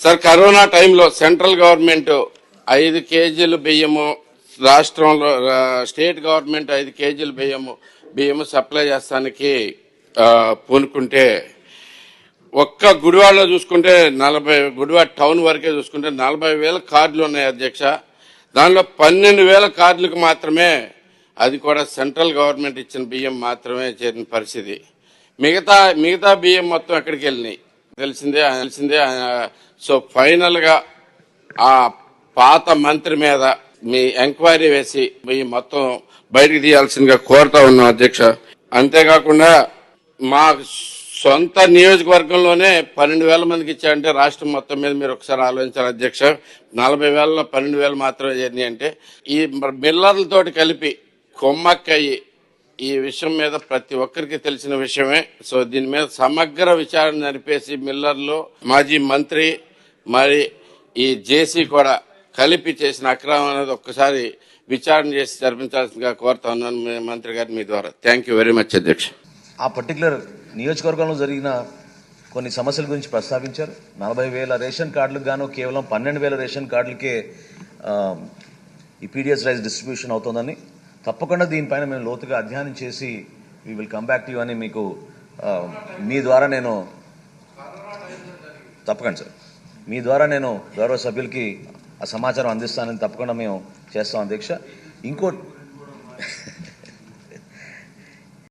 Sir, corona టైంలో central government 5 కేజీలు బియ్యము, రాష్ట్రంలో స్టేట్ గవర్నమెంట్ 5 కేజీలు బియ్యము సప్లై చేస్తానికి పూనుకుంటే, ఒక్క గుడివాడలో చూసుకుంటే 40 గుడివాడ టౌన్ వరకే చూసుకుంటే 40,000 కార్డులు ఉన్నాయి అధ్యక్ష. దానిలో 12,000 కార్డులకు మాత్రమే, అది కూడా సెంట్రల్ గవర్నమెంట్ ఇచ్చిన బియ్యం మాత్రమే చేరిన పరిస్థితి. మిగతా బియ్యం మొత్తం ఎక్కడికి వెళ్ళినాయి తెలిసిందే. సో ఫైనల్ గా ఆ పాత మంత్రి మీద మీ ఎంక్వైరీ వేసి బియ్యం మొత్తం బయటకు తీయాల్సిందిగా కోరుతా ఉన్నాం అధ్యక్ష. అంతేకాకుండా మా సొంత నియోజకవర్గంలోనే 12,000 మందికి ఇచ్చారంటే రాష్ట్రం మొత్తం మీద మీరు ఒకసారి ఆలోచించాలి అధ్యక్ష. 40,000లో 12,000 మాత్రమే జరిగినాయి అంటే, ఈ మిల్లర్లతోటి కలిపి కొమ్మక్కయ్యి ఈ విషయం మీద ప్రతి ఒక్కరికి తెలిసిన విషయమే. సో దీని మీద సమగ్ర విచారణ జరిపేసి మిల్లర్లు, మాజీ మంత్రి, మరి ఈ జేసీ కూడా కలిపి చేసిన అక్రమం అనేది ఒక్కసారి విచారణ చేసి జరిపించాల్సిందిగా కోరుతా ఉన్నాను మంత్రి గారు మీ ద్వారా. థ్యాంక్ యూ వెరీ మచ్ అధ్యక్ష. ఆ పర్టికులర్ నియోజకవర్గంలో జరిగిన కొన్ని సమస్యల గురించి ప్రస్తావించారు. 40,000 రేషన్ కార్డులకు గాను కేవలం 12,000 రేషన్ కార్డులకే ఈ పీడిఎస్ రైస్ డిస్ట్రిబ్యూషన్ అవుతుందని, తప్పకుండా దీనిపైన మేము లోతుగా అధ్యయనం చేసి we will come back to you అని మీకు మీ ద్వారా నేను తప్పకుండా సార్ మీ ద్వారా నేను గౌరవ సభ్యులకి ఆ సమాచారం అందిస్తానని తప్పకుండా మేము చేస్తాం అధ్యక్ష. ఇంకో